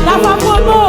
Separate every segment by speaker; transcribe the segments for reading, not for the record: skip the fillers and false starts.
Speaker 1: La femme promo.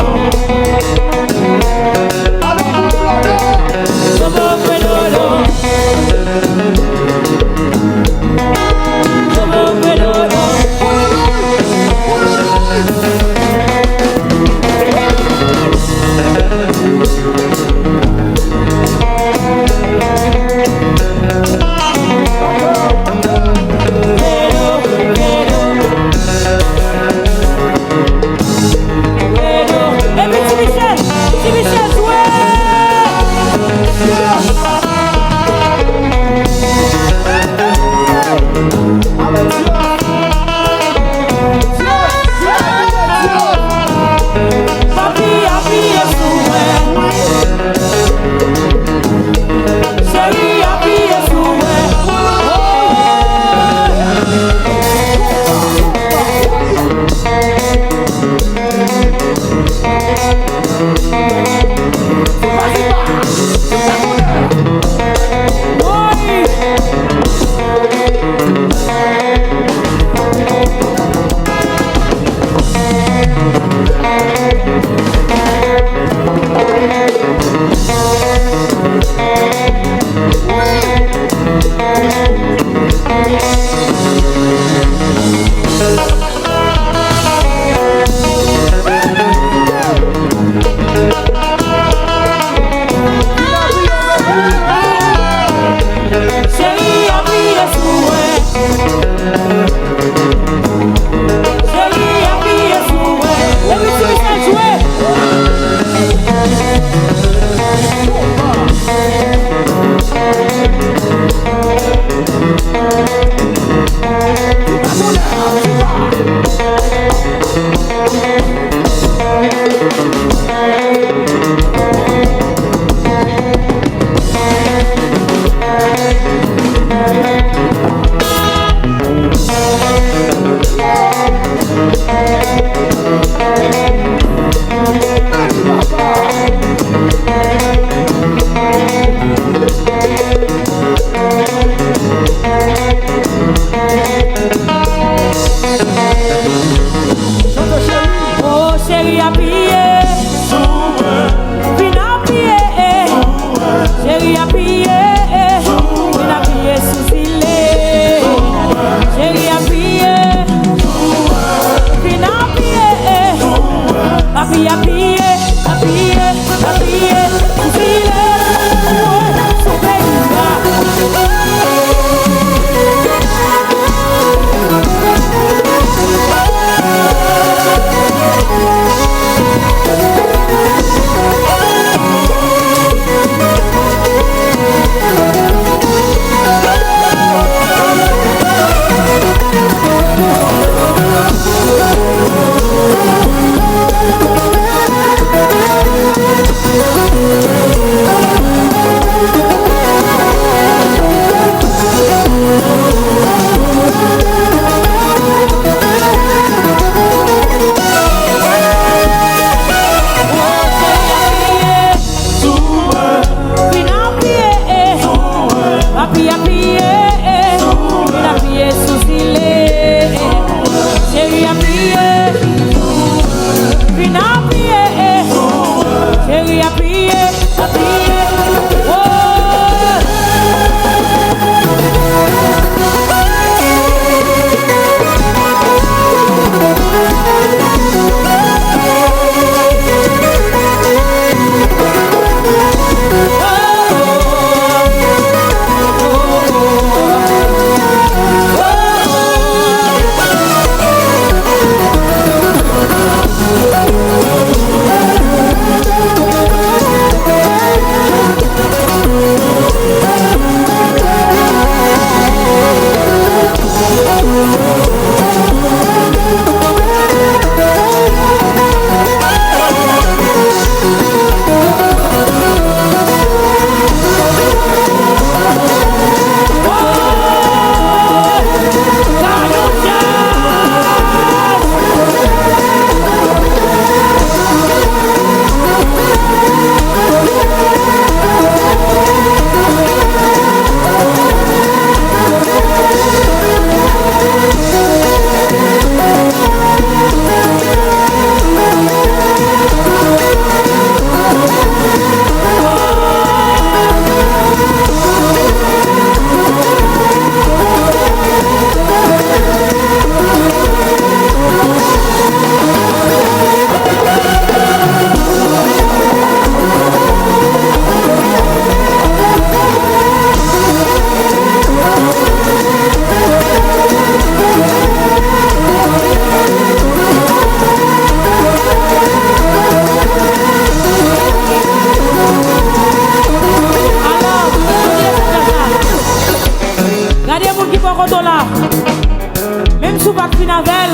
Speaker 1: sous pas finavel.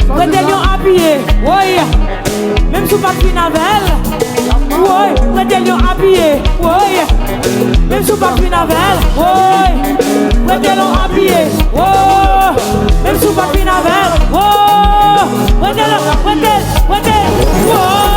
Speaker 1: Prêtez-lui à pied. Oui. Même sous pas finavel. Oui. Prêtez-lui à pied. Oui. Même sous pas finavel. Oui. Prêtez-lui à pied. Oh. Même sous pas finavel. Oh. Prêtez-le. Prêtez. Oh.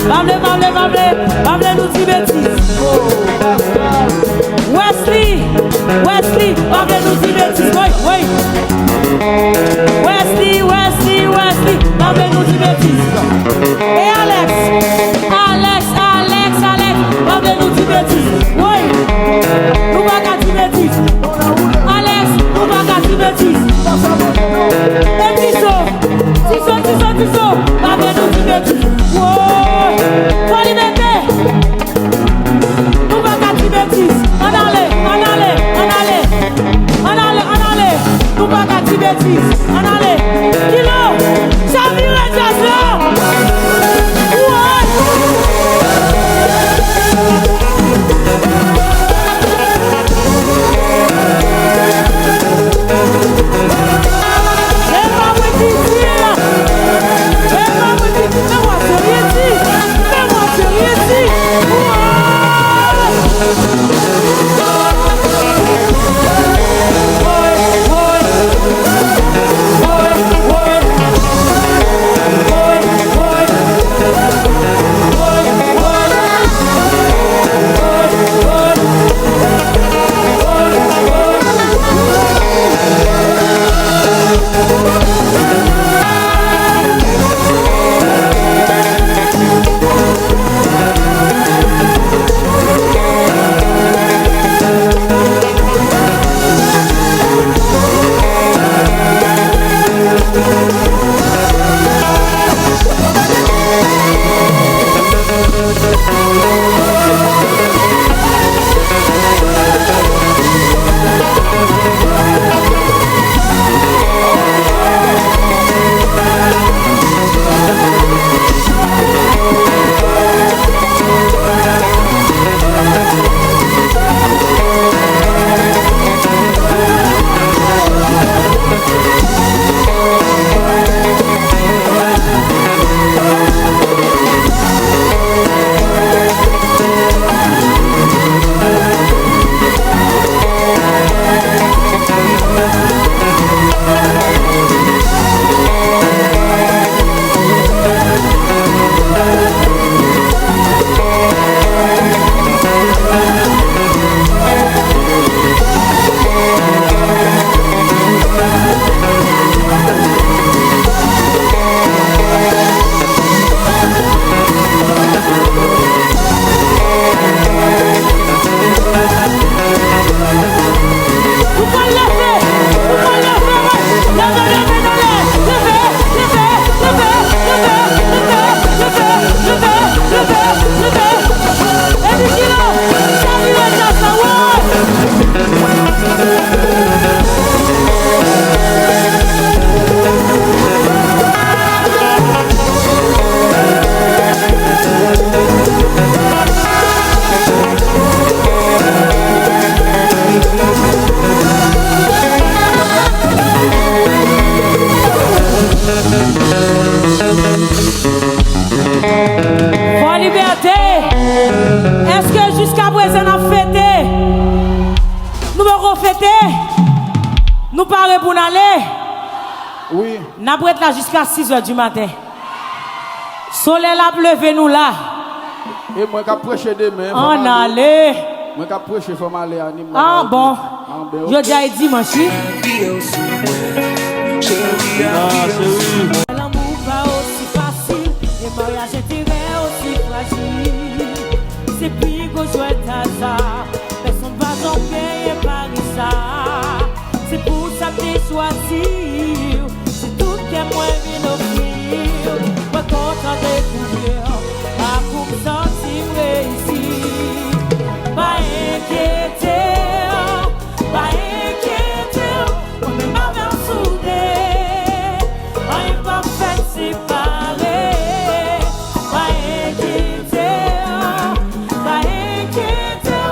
Speaker 1: Pable nous dit bêtises. Wesley, pable nous dit bêtises. Oui. Wesley, pable nous dit bêtises. Et Alex, pable nous dit bêtises. Oui, nous va pas dire bêtises. Alex, nous va pas dire bêtises. Et Tiso, pable nous dit bêtises. Oui, faut liberté. Nous va pas dire bêtises. On allait. Nous va pas dire bêtises. On allait. Kilo, Xavier et Jasla.
Speaker 2: Nous parlons pour aller.
Speaker 1: Oui.
Speaker 2: Nous avons être là jusqu'à 6h du matin. Soleil a levé nous là.
Speaker 1: Et moi, je prêcher demain.
Speaker 2: On allait.
Speaker 1: Moi, je prêcher, il faut m'aller à Nîmes.
Speaker 2: Ah bon. Je dis à dimanche. L'amour pas aussi facile. Le mariage est aussi fragile. C'est plus que je hasard. Personne va t'en payer par ça. C'est pour ça que j'ai choisi. C'est tout que moi viens d'offrir. Pas content de découvrir. Pas pour sentir réussir. Pas inquiéter. Pas inquiéter. On ne m'a pas soudé. On n'est pas fait séparer. Pas inquiéter. Pas inquiéter.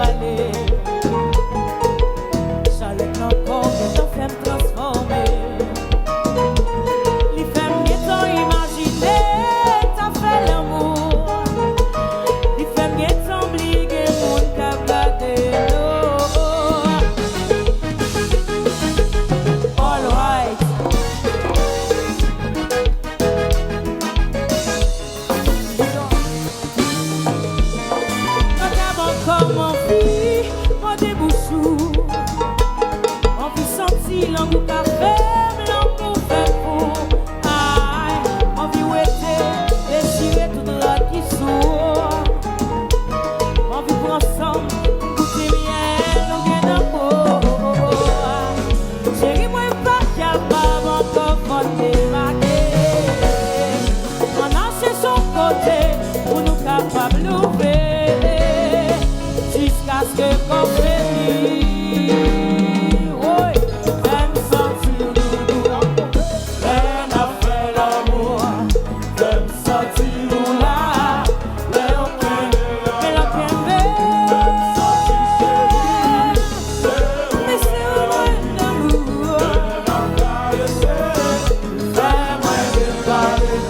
Speaker 2: aller. Charlotte encore que t'en fais me transformer. Les femmes qui t'ont imaginé, t'as fait l'amour. Les femmes qui t'ont oublié, mon cabade. All right. Comme on vit, on débouchou. On vit sentir l'angle café, l'angle fait pour. Aïe, on vit ouéter, déchirer tout droit qui sourd. On vit pour ensemble, goûter miel, nous gagne d'amour. Chérie, moi pas capable encore de démarquer. On a chez son côté, pour nous capables d'ouvrir. Jusqu'à ce que qu'on finisse, oui, même sentir doudou, rien à faire l'amour, même sentir nous là, mais sentir chérie, mais c'est loin d'amour, fais-moi regarder,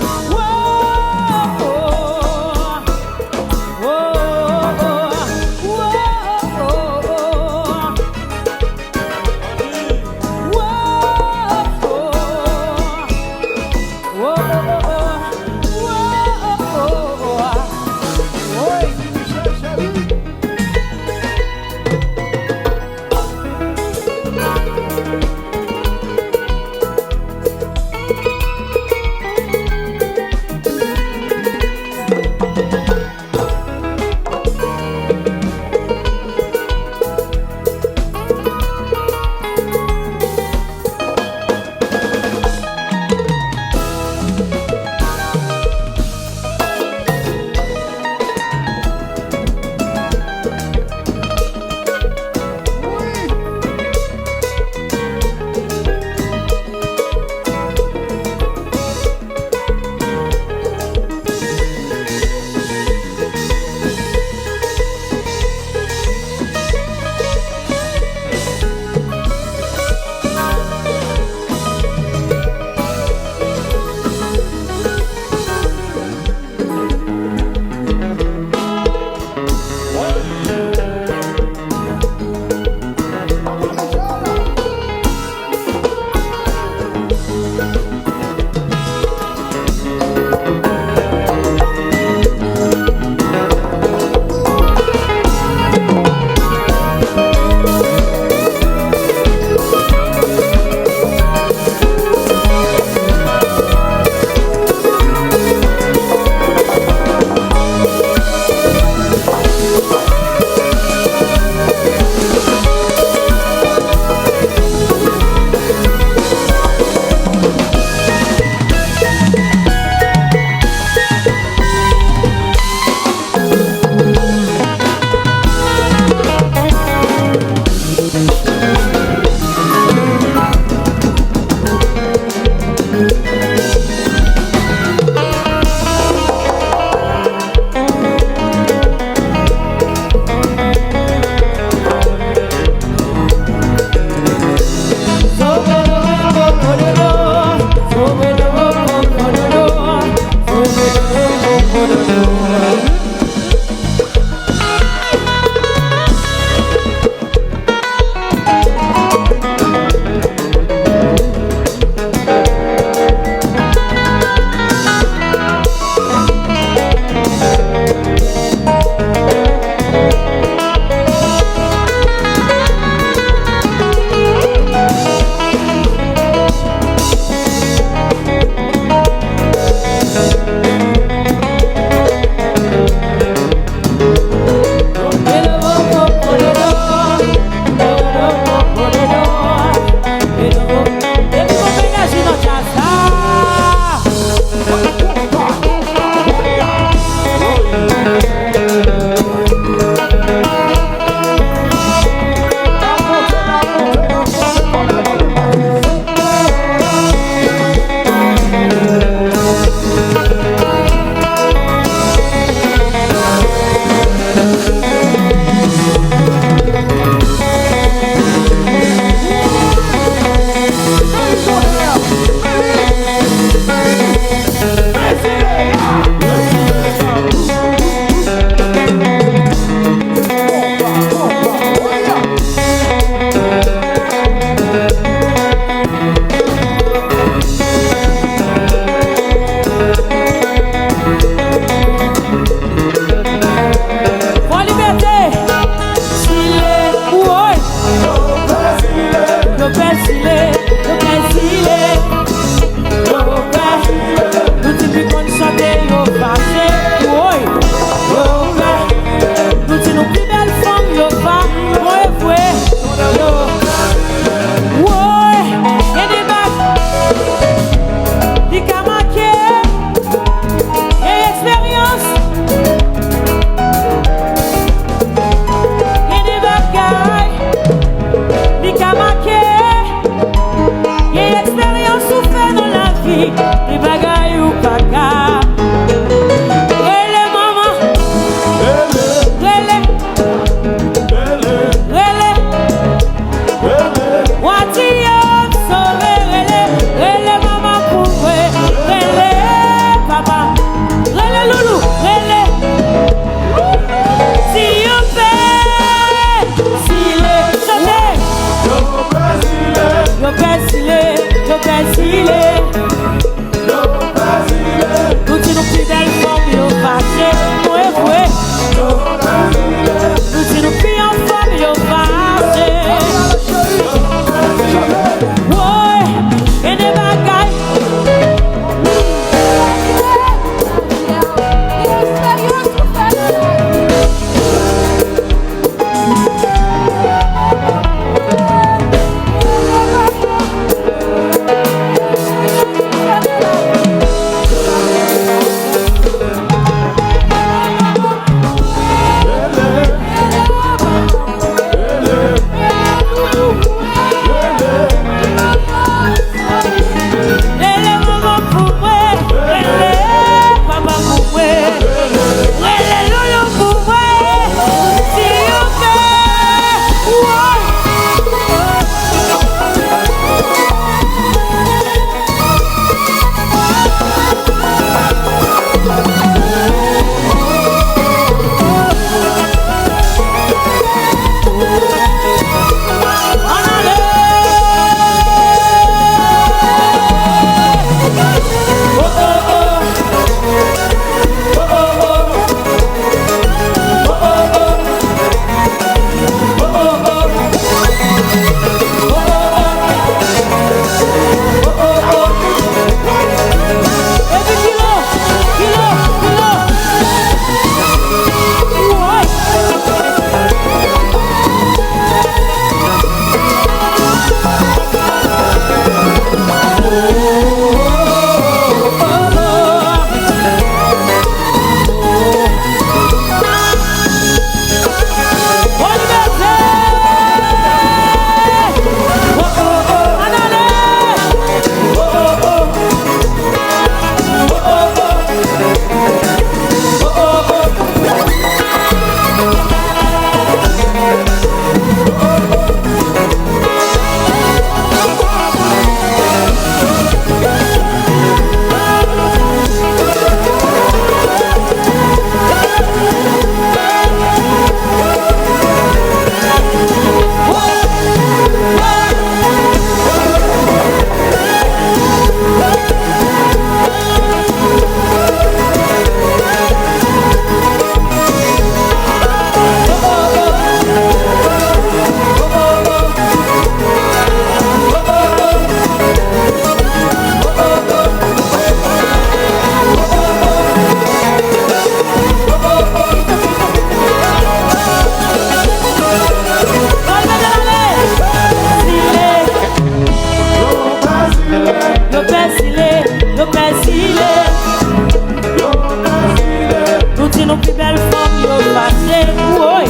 Speaker 2: plus belle femme, yo passé, oui.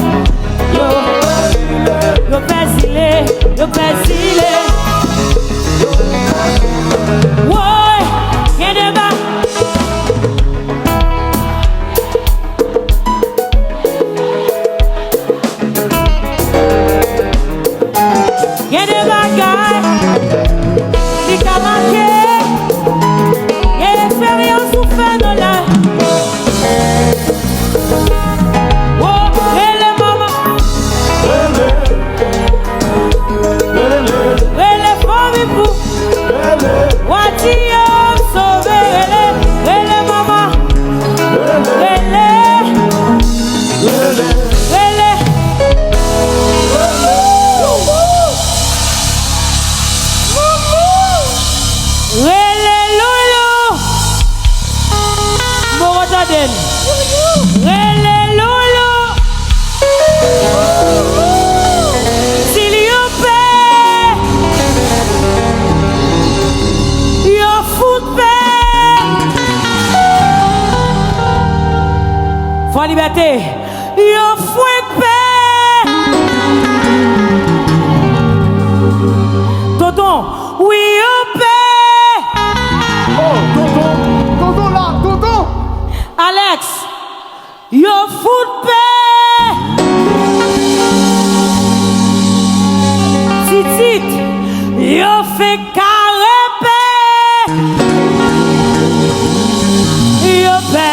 Speaker 2: Yo persillé, yo persillé. Oui, y'a des bas. Y'a des bagailles qui t'a marqué. Y'a l'expérience ou fait de la. Liberté, yo fouet paix. Tonton, oui yo paix.
Speaker 3: Oh, tonton là, tonton.
Speaker 2: Alex, yo fout paix. Titit, yo fait carré paix. Yo paix.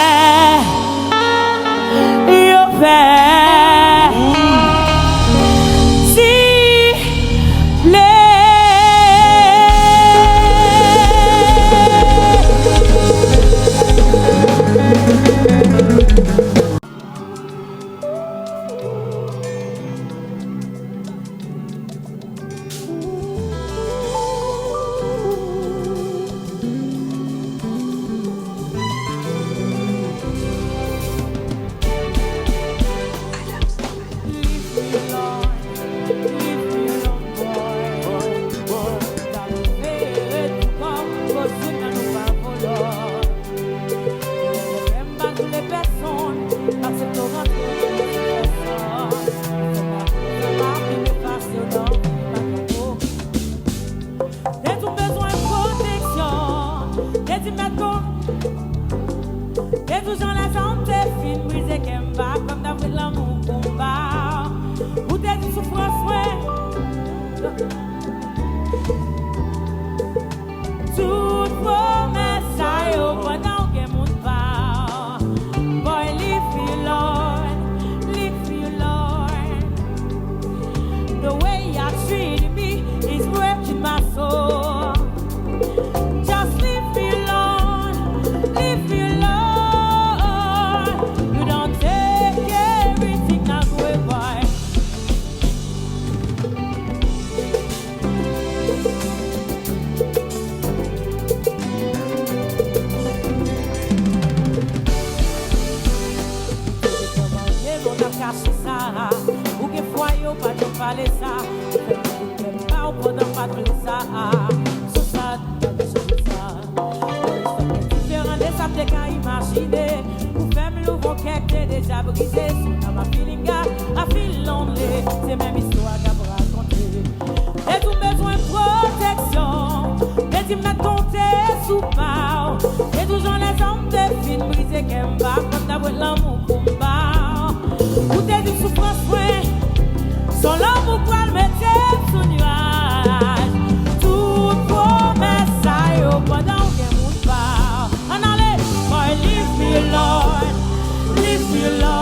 Speaker 2: Leave me alone.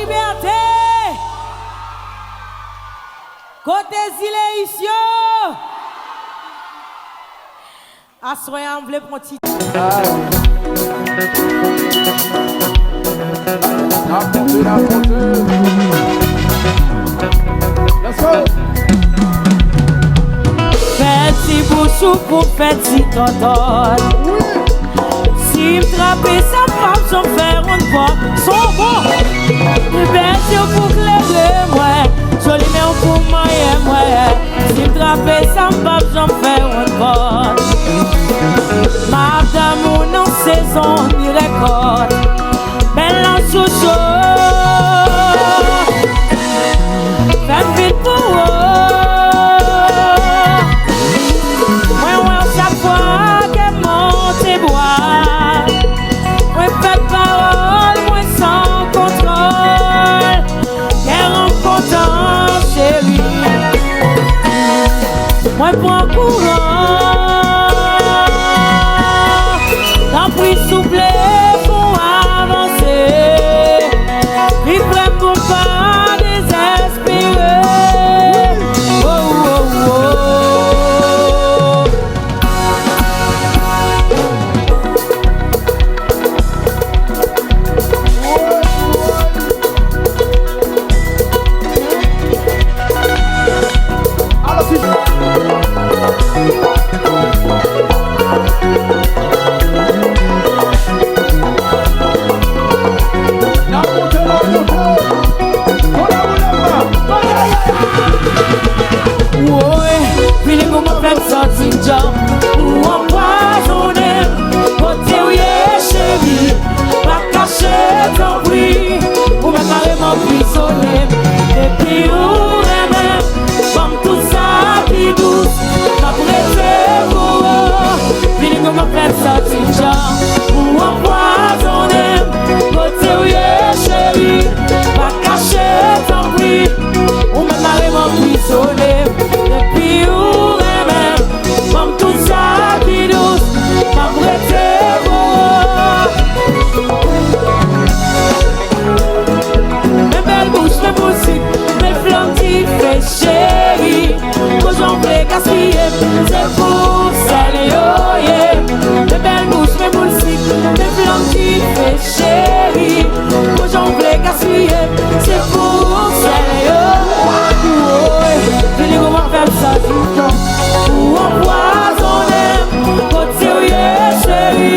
Speaker 2: liberté. Côté zile ici. Assoyez, on veut prendre un petit.
Speaker 3: La montée. Let's go.
Speaker 2: Faites si bouchou pour faites si tonton. Si m'trapper sa femme, j'en faire une fois. Son bon. Liberté pour clairer moi. Joli mais pour moi et moi. Si m'trapper sa femme, j'en faire une fois. Madame ou non saison ni récolte. Belle en chouchou. Faites vite pour vous. Moi prends courant, t'en prie souple pour avancer, vite prêt pour pas désespérer. Oh oh oh.
Speaker 3: Alors si
Speaker 2: ou empoisonné, côté où est chéri, pas cacher ton bruit, ou même carrément prisonnier, et puis où même, comme tout ça qui douce, ma prêté pour puis comment faire sortir, ou empoisonné, côté où est chéri, pas cacher ton bruit, ou même carrément prisonnier, et puis où comme tout ça qui douce, ma prêté mes belles bouches, mes musiques, mes flammes qui fait chérie. Quand j'en fais gaspiller, c'est pour ça, yeah. Mes belles bouches, mes musiques, mes flammes qui fait chérie. Quand j'en fais gaspiller, c'est pour ça, yeah. Je dis comment faire ça, tout le temps. Ou empoisonné, côté où est chéri,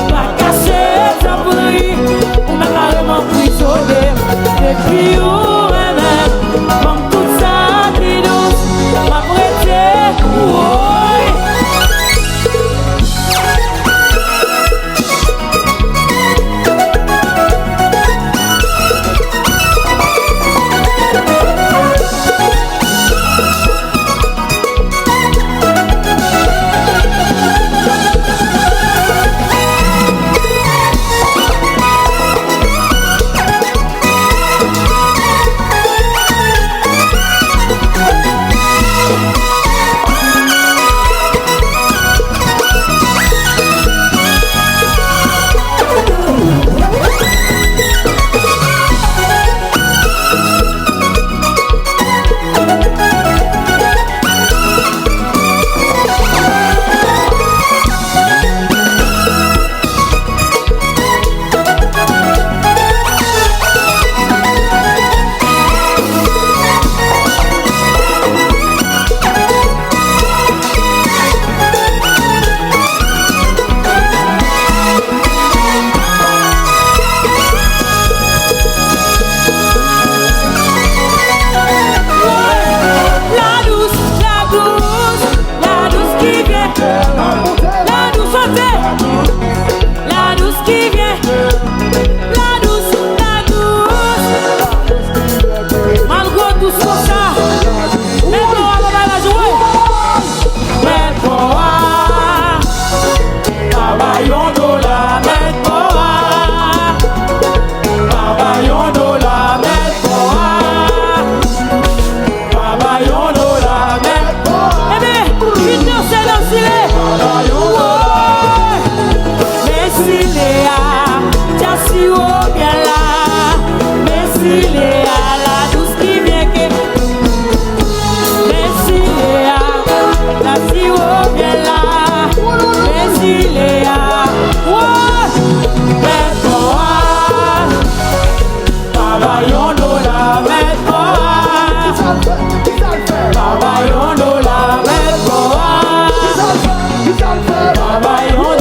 Speaker 2: pas cacher ta bruit, ou même carrément prisonnier, et puis où même, comme tout ça qui douce, ma prêté, Merci Léa, la douce qui vient que. Merci Léa, la si haut bien là. Merci Léa, Baba Yondola, Baba Yondola, Baba Yondola,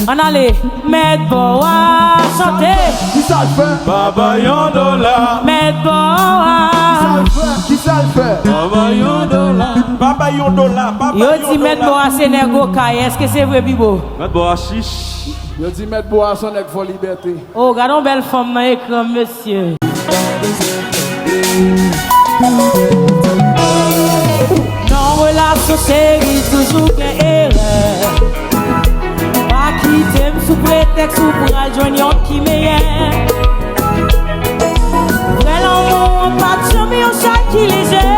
Speaker 1: On allait mettre boa, chanter.
Speaker 3: Qui ça le fait?
Speaker 4: Baba Yondola.
Speaker 1: Mettre boa.
Speaker 3: Qui ça le fait?
Speaker 4: Baba Yondola. Baba Yondola.
Speaker 1: Yo dit mettre boa, c'est Nego Kai. Est-ce que c'est vrai, Bibo?
Speaker 4: Mettre boa chiche.
Speaker 3: Yo dit mettre boisson avec vos libertés.
Speaker 1: Oh, regardons belle femme dans l'écran, monsieur. Non, relation chérie, toujours qu'une erreur. Pas quitter sous prétexte ou pour rejoindre qui meilleur. Vrai l'amour, pas de jamais au chat qui léger.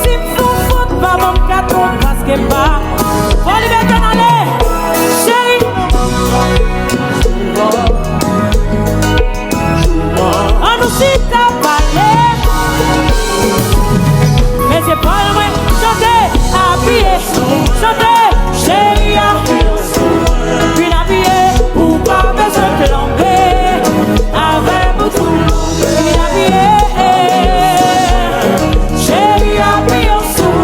Speaker 1: Si m'font faute, pas mon carton, parce que pas. Faut liberté dans les chérie. On nous cite à parler. Mais c'est pas le moins chanter, habiller, chanter, chérie. Puis habiller, ou pas besoin de l'enlever. Avec beaucoup, puis habiller, chérie, habiller en dessous.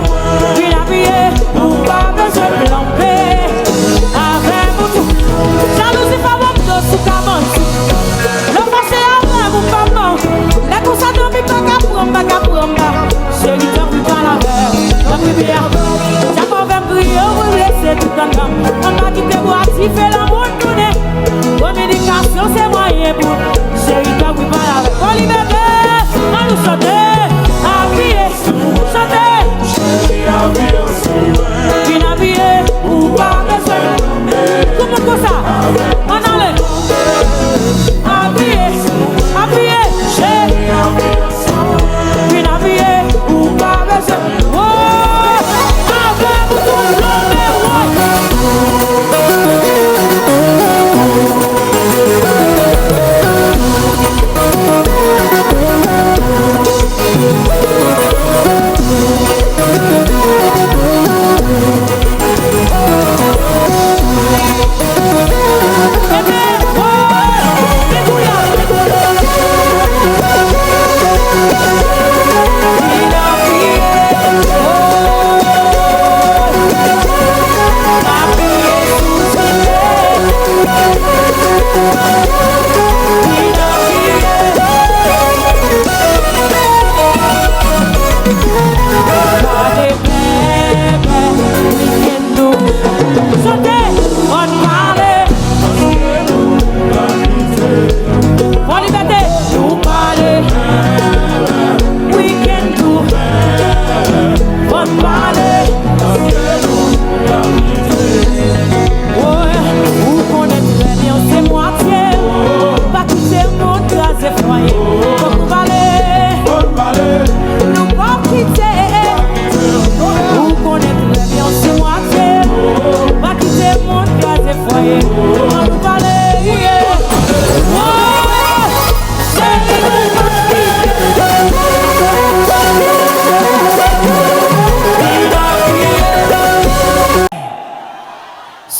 Speaker 1: Puis habiller, ou pas besoin de l'enlever. Avec beaucoup, jalousie pas bon de sous caban. Le passé avant, vous pas bon. La course à dormir, pas qu'à prendre. Chérie, t'en plus pas la verre, t'en plus bien. J'ai pas même briller, vous laissez tout en gamme. On m'a quitté boire, si fait l'amour tourner. Communication, c'est moyen pour. Chérie, t'en plus pas la verre. On liberté, on nous chanter, habiller, chanter. Chérie, habiller, puis habiller, ou pas besoin. Comment comme ça? On allait, habiller, habiller, chérie. Puis habiller, ou pas besoin. Oh, avec beaucoup de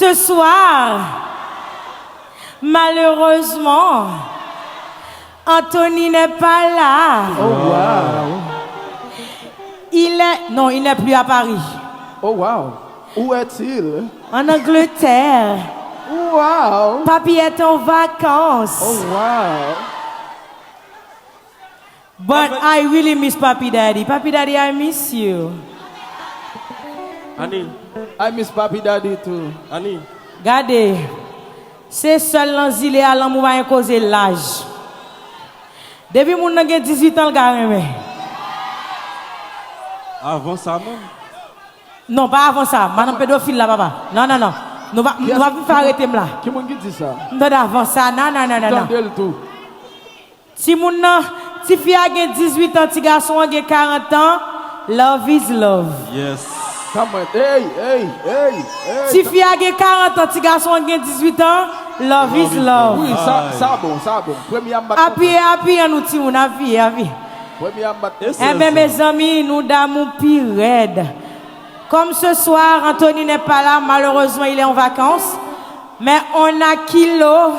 Speaker 1: Ce soir, malheureusement, Anthony n'est pas là.
Speaker 3: Oh wow.
Speaker 1: Il n'est plus à Paris.
Speaker 3: Oh wow. Où est-il?
Speaker 1: En Angleterre.
Speaker 3: Wow.
Speaker 1: Papi est en vacances.
Speaker 3: Oh wow.
Speaker 1: But I really miss Papi Daddy. Papi Daddy, I miss you.
Speaker 4: Annie.
Speaker 3: I miss Papi Daddy too.
Speaker 4: Annie.
Speaker 1: Regardez, c'est seul l'anzilé à l'amour va causer l'âge. Depuis mon n'a 18 ans, le gars.
Speaker 4: Avant ça, non?
Speaker 1: Non, pas avant ça. Madame pédophile là, papa. Non. Nous va faire arrêter là.
Speaker 3: Qui m'a dit ça?
Speaker 1: Non, avant ça. Non.
Speaker 3: Tendez tout.
Speaker 1: Si mon si fille a 18 ans, si garçon a 40 ans, love is love.
Speaker 4: Yes.
Speaker 3: Come on. Hey.
Speaker 1: Si fille a 40 ans, si garçon a 18 ans, love is love.
Speaker 3: Oui, ça bon. Premier abat.
Speaker 1: Appuyez nous ti mon avis.
Speaker 3: Premier abat.
Speaker 1: Eh bien, mes amis, nous d'amour pire raide. Comme ce soir, Anthony n'est pas là, malheureusement, il est en vacances. Mais on a Kilo,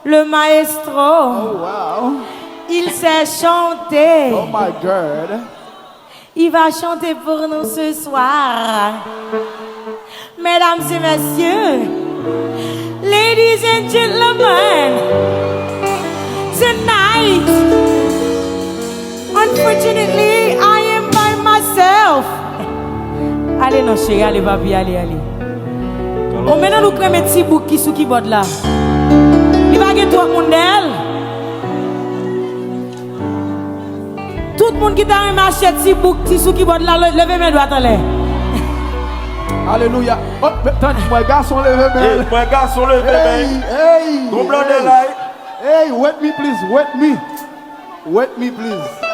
Speaker 1: le maestro.
Speaker 3: Oh wow.
Speaker 1: Il sait chanter.
Speaker 3: Oh my God.
Speaker 1: Il va chanter pour nous ce soir. Mesdames et messieurs, Ladies and gentlemen, tonight, unfortunately, I am by myself. Allez, non, chérie, allez, papi, allez. On maintenant nous crée un petit bouc qui sous qui bord là. Il va gagner tout le monde d'elle. Tout le monde qui t'a un acheté petit bouc qui sous qui bord là, levez mes doigts à l'air.
Speaker 3: Alléluia. Oh, moi, garçon, levez
Speaker 4: Hey,
Speaker 3: main.
Speaker 4: moi, garçon, le bébé.
Speaker 3: Hey.
Speaker 4: Gros blanc de l'ail.
Speaker 3: Hey, wait me, please. Wait me, please.